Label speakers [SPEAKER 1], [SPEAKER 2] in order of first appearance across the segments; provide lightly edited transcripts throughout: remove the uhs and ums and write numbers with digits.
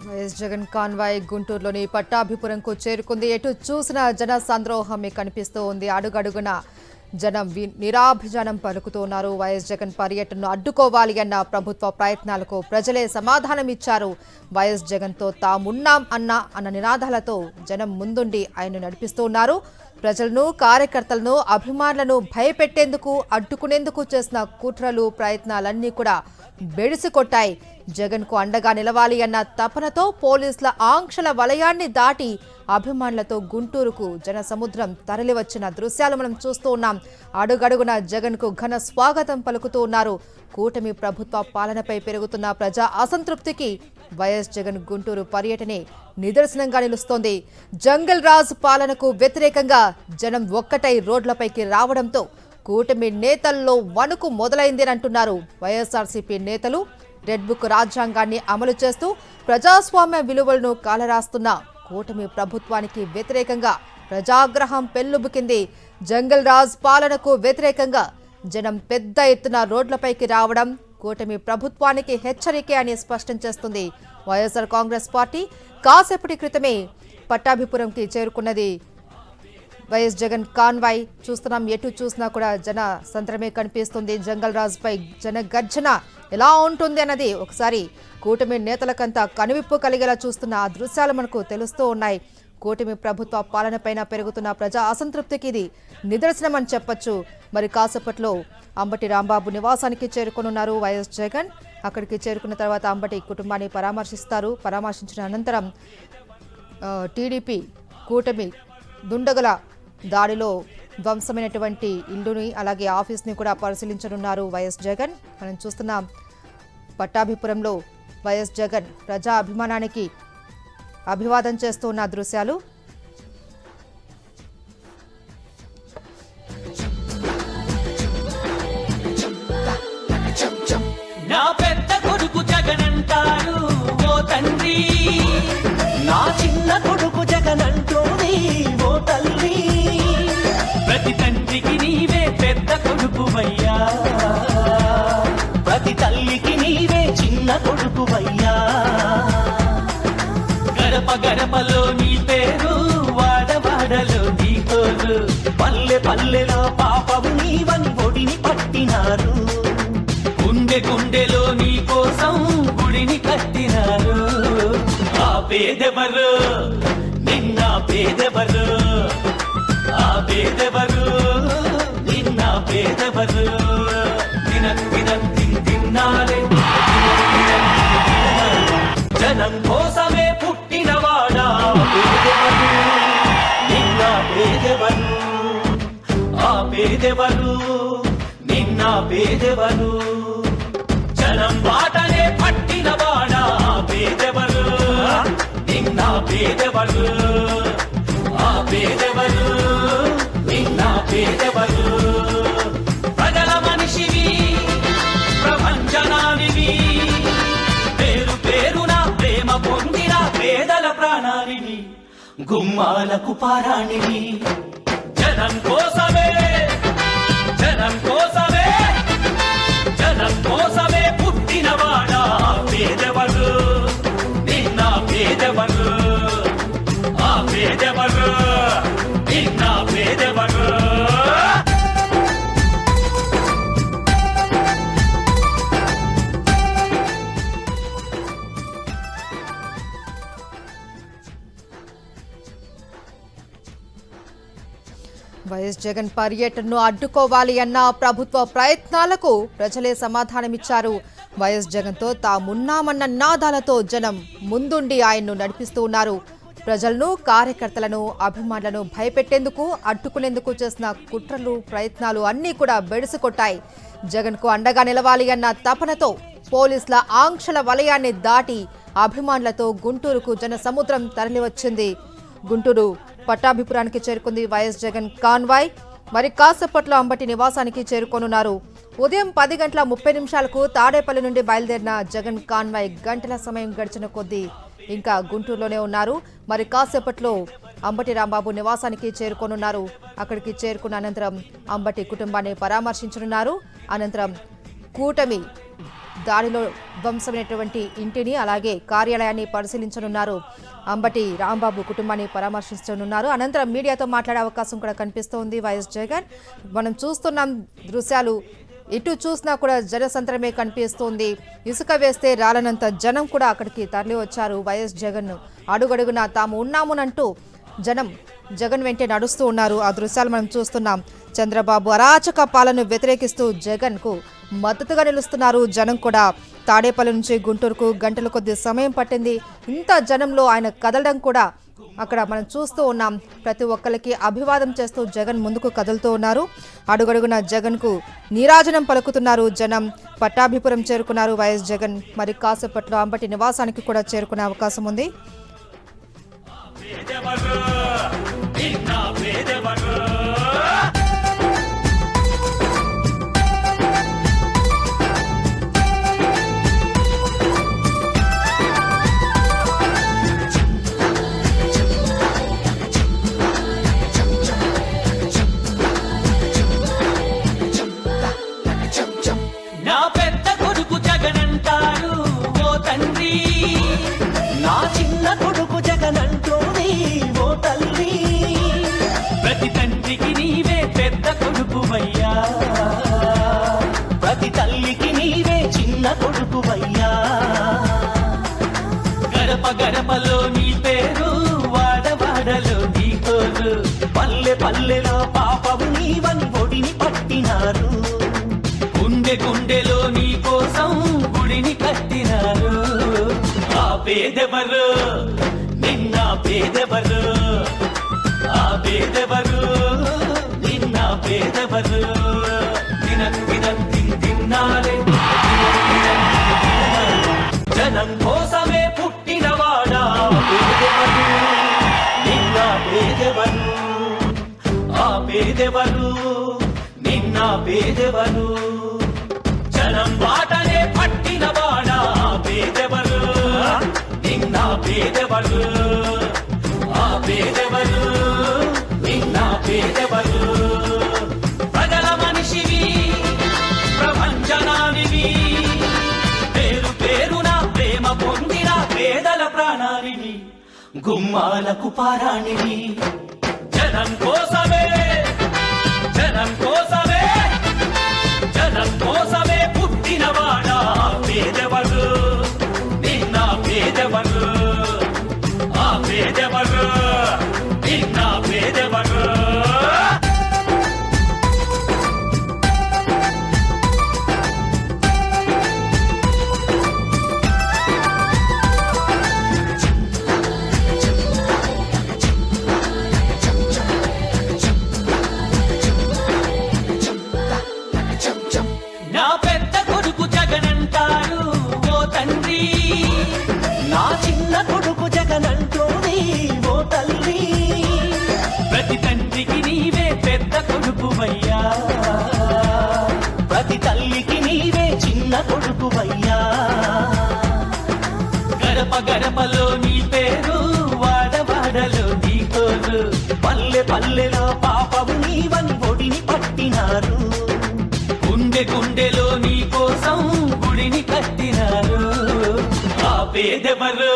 [SPEAKER 1] YS Jagan convoy గుంటూరులోని పట్టాభిపురంకు చేరుకుంది. ఎటు చూసినా జన సంద్రోహం కనిపిస్తూ ఉంది. అడుగడుగున జనం నిరాభిజనం పలుకుతున్నారు. వైఎస్ జగన్ పర్యటనను అడ్డుకోవాలి అన్న ప్రభుత్వ ప్రయత్నాలకు ప్రజలే సమాధానం ఇచ్చారు. వైఎస్ జగన్తో తామున్నాం అన్న నినాదాలతో జనం ముందుండి ఆయన నడిపిస్తూ ఉన్నారు. ప్రజలను, కార్యకర్తలను, అభిమానులను భయపెట్టేందుకు, అడ్డుకునేందుకు చేసిన కుట్రలు, ప్రయత్నాలన్నీ కూడా బెడిసికొట్టాయి. జగన్ కు అండగా నిలవాలి అన్న తపనతో పోలీసుల ఆంక్షల వలయాన్ని దాటి అభిమానులతో గుంటూరుకు జన సముద్రం తరలివచ్చిన దృశ్యాలు మనం చూస్తూ ఉన్నాం. అడుగడుగున జగన్ కు ఘన స్వాగతం పలుకుతూ ఉన్నారు. కూటమి ప్రభుత్వ పాలనపై పెరుగుతున్న ప్రజా అసంతృప్తికి వైఎస్ జగన్ గుంటూరు పర్యటనే నిదర్శనంగా నిలుస్తోంది. జంగల్ రాజ్ పాలనకు వ్యతిరేకంగా జనం ఒక్కటై రోడ్లపైకి రావడంతో కూటమి నేతల్లో వణుకు మొదలైంది అంటున్నారు వైఎస్ఆర్సీపీ నేతలు. రెడ్ బుక్ రాజ్యాంగాన్ని అమలు చేస్తూ ప్రజాస్వామ్య విలువలను కాలరాస్తున్న కూటమి ప్రభుత్వానికి వ్యతిరేకంగా ప్రజాగ్రహం పెల్లుబుకింది. జంగల్ రాజ్ పాలనకు వ్యతిరేకంగా జనం పెద్ద ఎత్తున రోడ్లపైకి రావడం కూటమి ప్రభుత్వానికి హెచ్చరికే అని స్పష్టం చేస్తుంది. వైఎస్ఆర్ కాంగ్రెస్ పార్టీ కాసేపటి క్రితమే పట్టాభిపురంకి చేరుకున్నది. వైఎస్ జగన్ కాన్వాయ్ చూస్తున్నాం. ఎటు చూసినా కూడా జన సంద్రమే కనిపిస్తుంది. జంగల్ రాజ్ పై జన గర్జన ఎలా ఉంటుంది అన్నది ఒకసారి కూటమి నేతలకంతా కనువిప్పు కలిగేలా చూస్తున్న ఆ దృశ్యాలు మనకు తెలుస్తూ ఉన్నాయి. కూటమి ప్రభుత్వ పాలనపైన పెరుగుతున్న ప్రజా అసంతృప్తికి ఇది నిదర్శనమని చెప్పొచ్చు. మరి కాసేపట్లో అంబటి రాంబాబు నివాసానికి చేరుకొనున్నారు వైఎస్ జగన్. అక్కడికి చేరుకున్న తర్వాత అంబటి కుటుంబాన్ని పరామర్శిస్తారు. పరామర్శించిన అనంతరం టీడీపీ కూటమి దుండగుల దాడిలో ధ్వంసమైనటువంటి ఇల్లుని అలాగే ఆఫీస్ని కూడా పరిశీలించనున్నారు వైఎస్ జగన్. మనం చూస్తున్నాం పట్టాభిపురంలో వైఎస్ జగన్ ప్రజా అభిమానానికి అభివాదం చేస్తున్న దృశ్యాలు.
[SPEAKER 2] నా పెద్ద కొడుకు జగన్ అంటారు ఓ తండ్రి, నా చిన్న కొడుకు జగన్ అంటోని ఓ తల్లి, ప్రతి తండ్రికి నీవే పెద్ద కొడుకువయ్యా, ప్రతి తల్లికి నీవే చిన్న కొడుకువయ్యా, గడప గడపలో నీ పేరు, వాడవాడలో నీ తోరు, పల్లె పల్లెలో పాపము నీవని ఒడిని పట్టినారు, గుండె గుండెలో నీ కోసం గుడిని కట్టినారు. ఆ పేదెవరు నిన్న పేదెవరు, ఆ పేదెవరు నిన్న పేదెవరు, తిన్నారే జనం కోసమే పుట్టినవాడా పేదెవరు, నిన్న పేదెవరు, ఆ పేదెవరు నిన్న పేదెవరు, జనం బాటనే పట్టినవాడా పేదెవరు, నిన్న పేదెవరు, ఆ పేదెవరు నిన్న పేదెవరు, ప్రజల మనిషివి ప్రపంచనానివి, పేరు పేరున ప్రేమ పొందిన పేదల ప్రాణానివి, గుమ్మాలకు పారాణివి, జనం కోసమే జనం కోసమే జనం కోసమే పుట్టినవాడా పేదెవరు, నిన్న పేదెవరు, ఆ పేదెవరు నిన్న పేదెవరు.
[SPEAKER 1] వైఎస్ జగన్ పర్యటనను అడ్డుకోవాలి అన్న ప్రభుత్వ ప్రయత్నాలకు ప్రజలే సమాధానమిచ్చారు. వైఎస్ జగన్తో తామున్నామన్న నినాదాలతో జనం ముందుండి ఆయన్ను నడిపిస్తూ ఉన్నారు. ప్రజలను, కార్యకర్తలను, అభిమానులను భయపెట్టేందుకు, అడ్డుకునేందుకు చేసిన కుట్రలు, ప్రయత్నాలు అన్నీ కూడా బెడిసికొట్టాయి. జగన్ కు అండగా నిలవాలి అన్న తపనతో పోలీసుల ఆంక్షల వలయాన్ని దాటి అభిమానులతో గుంటూరుకు జన సముద్రం తరలివచ్చింది. గుంటూరు పట్టాభిపురానికి చేరుకుంది వైఎస్ జగన్ కాన్వాయ్. మరి కాసేపట్లో అంబటి నివాసానికి చేరుకోనున్నారు. ఉదయం 10:30 తాడేపల్లి నుండి బయలుదేరిన జగన్ కాన్వాయ్ గంటల సమయం గడిచిన కొద్దీ ఇంకా గుంటూరులోనే ఉన్నారు. మరి కాసేపట్లో అంబటి రాంబాబు నివాసానికి చేరుకోనున్నారు. అక్కడికి చేరుకున్న అనంతరం అంబటి కుటుంబాన్ని పరామర్శించనున్నారు. అనంతరం కూటమి దాడిలో ధ్వంసమైనటువంటి ఇంటిని అలాగే కార్యాలయాన్ని పరిశీలించనున్నారు. అంబటి రాంబాబు కుటుంబాన్ని పరామర్శించనున్నారు. అనంతరం మీడియాతో మాట్లాడే అవకాశం కూడా కనిపిస్తోంది వైఎస్ జగన్. మనం చూస్తున్నాం దృశ్యాలు, ఎటు చూసినా కూడా జనసంద్రమే కనిపిస్తోంది. ఇసుక వేస్తే రాలనంత జనం కూడా అక్కడికి తరలి వచ్చారు. వైఎస్ జగన్ అడుగడుగునా తాము ఉన్నామునంటూ జగన్ వెంటే నడుస్తూ ఉన్నారు. ఆ దృశ్యాలు మనం చూస్తున్నాం. చంద్రబాబు అరాచక పాలనను వ్యతిరేకిస్తూ జగన్ కు మద్దతుగా నిలుస్తున్నారు. జనం కూడా తాడేపల్లి నుంచి గుంటూరుకు గంటల కొద్ది సమయం పట్టింది. ఇంత జనంలో ఆయన కదలడం కూడా అక్కడ మనం చూస్తూ ఉన్నాం. ప్రతి ఒక్కరికి అభివాదం చేస్తూ జగన్ ముందుకు కదులుతూ ఉన్నారు. అడుగడుగున జగన్ కు నీరాజనం పలుకుతున్నారు. జనం పట్టాభిపురం చేరుకున్నారు. వైఎస్ జగన్ మరి కాసేపట్లో అంబటి నివాసానికి కూడా చేరుకునే అవకాశం ఉంది.
[SPEAKER 2] నా పెద్ద కొడుకు జగనంటారు ఓ తండ్రి, నా చిన్న కొడుకు జగనంటోని ఓ తల్లి. ప్రతి తండ్రికి నీవే పెద్ద కొడుకువయ్యా, ప్రతి తల్లికి నీవే చిన్న కొడుకువయ్యా. గడప గడపలో నీ పేరు, వాడవాడలో నీ కోరు, పల్లె పల్లెలో పాపము నీవని ఒడిని పట్టినారు. గుండె గుండెలో నీ కోసం గుడిని కట్టినారు. ఆ పేదెవరు నిన్న పేదెవరు, ఆ పేదెవరు నిన్న పేదెవరు. తిన్నారే జనం కోసమే పుట్టినవాడా పేదెవరు, నిన్న పేదెవరు, ఆ పేదెవరు నిన్న పేదెవరు. జనం బాటనే పట్టినవాడా పేదెవరు, నిన్న పేదెవరు, ఆ పేదెవరు నిన్న పేదెవరు. ప్రజల మనిషివి ప్రపంచనానివి, పేరు పేరున ప్రేమ పొందిన పేదల ప్రాణానివి, గుమ్మాలకు పారాణివి. జనం కోసమే జనం కోసమే జనం కోసమే పుట్టినవాడా పేదెవరు, నిన్న పేదెవరు, ఆ పేదెవరు నిన్న పేదెవరు. నా పెద్ద కొడుకు జగనంటారు ఓ తండ్రి, నా చిన్న కొడుకు జగనంటోని ఓ తల్లి. ప్రతి తండ్రికి నీవే పెద్ద కొడుకువయ్యా, ప్రతి తల్లికి నీవే చిన్న కొడుకువయ్యా. గడప గడపలో నీ పేరు, వాడవాడలో నీ కోరు, పల్లె పల్లెలో పాపము నీవని ఒడిని పట్టినారు. గుండె గుండెలో నీ కోసం గుడిని కట్టినారు. ఆ పేదెవరు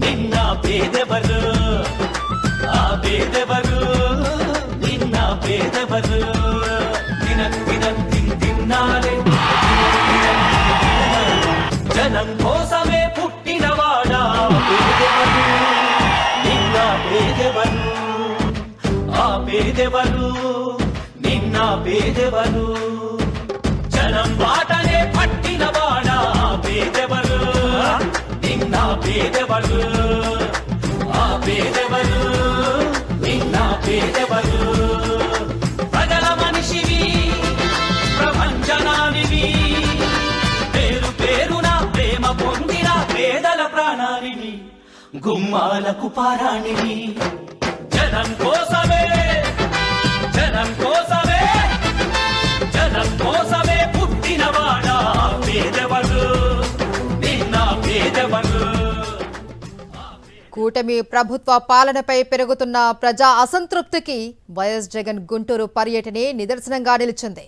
[SPEAKER 2] నిన్న పేదెవరు, ఆ పేదెవరు నిన్న పేదెవరు. తిన్నారే జనం కోసమే పుట్టినవాడా పేదెవరు, నిన్న పేదెవరు, ఆ పేదెవరు నిన్న పేదెవరు. జనం బాటనే పట్టినవాడా పేదెవరు, నిన్న పేదెవరు, ఆ పేదెవరు నిన్న పేదెవరు. ప్రజల మనిషివి ప్రపంచనానివి, పేరు పేరున ప్రేమ పొందిన పేదల ప్రాణానివి, గుమ్మాలకు పారాణివి. జనం కోసమే జనం కోసమే జనం కోసమే పుట్టినవాడా పేదెవరు, నిన్న పేదెవరు.
[SPEAKER 1] కూటమి ప్రభుత్వ పాలనపై పెరుగుతున్న ప్రజా అసంతృప్తికి వైఎస్ జగన్ గుంటూరు పర్యటనే నిదర్శనంగా నిలిచింది.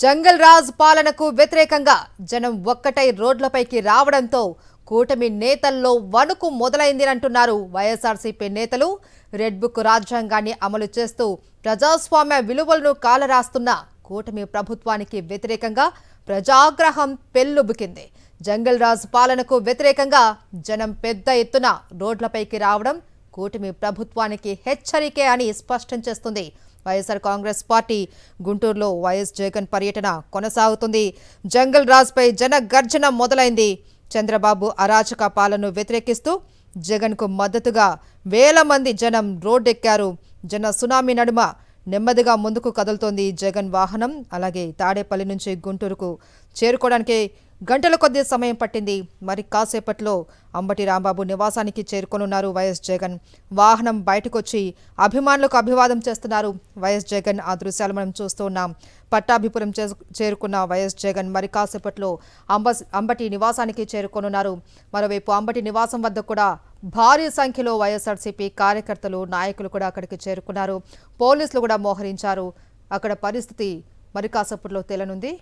[SPEAKER 1] జంగల్ రాజ్ పాలనకు వ్యతిరేకంగా జనం ఒక్కటై రోడ్లపైకి రావడంతో కూటమి నేతల్లో వణుకు మొదలైంది అంటున్నారు వైఎస్ఆర్సీపీ నేతలు. రెడ్ బుక్ రాజ్యాంగాన్ని అమలు చేస్తూ ప్రజాస్వామ్య విలువలను కాలరాస్తున్న కూటమి ప్రభుత్వానికి వ్యతిరేకంగా ప్రజాగ్రహం పెల్లుబుకింది. జంగల్ రాజ్ పాలనకు వ్యతిరేకంగా జనం పెద్ద ఎత్తున రోడ్లపైకి రావడం కూటమి ప్రభుత్వానికి హెచ్చరికే అని స్పష్టం చేస్తుంది. వైఎస్ఆర్ కాంగ్రెస్ పార్టీ గుంటూరులో వైఎస్ జగన్ పర్యటన కొనసాగుతుంది. జంగల్ రాజ్పై జన గర్జన మొదలైంది. చంద్రబాబు అరాచక పాలనను వ్యతిరేకిస్తూ జగన్కు మద్దతుగా వేల మంది జనం రోడ్డెక్కారు. జన సునామీ నడుమ నెమ్మదిగా ముందుకు కదులుతోంది జగన్ వాహనం. అలాగే తాడేపల్లి నుంచి గుంటూరుకు చేరుకోవడానికి గంటల కొద్ది సమయం పట్టింది. మరి కాసేపట్లో అంబటి రాంబాబు నివాసానికి చేరుకోనున్నారు వైఎస్ జగన్. వాహనం బయటకొచ్చి అభిమానులకు అభివాదం చేస్తున్నారు వైఎస్ జగన్. ఆ దృశ్యాలు మనం చూస్తూ ఉన్నాం. పట్టాభిపురం చేరుకున్న వైఎస్ జగన్ మరి కాసేపట్లో అంబటి నివాసానికి చేరుకోనున్నారు. మరోవైపు అంబటి నివాసం వద్ద కూడా భారీ సంఖ్యలో వైఎస్ఆర్సీపీ కార్యకర్తలు నాయకులు కూడా అక్కడికి చేరుకున్నారు. పోలీసులు కూడా మోహరించారు. అక్కడ పరిస్థితి మరి కాసేపట్లో తేలనుంది.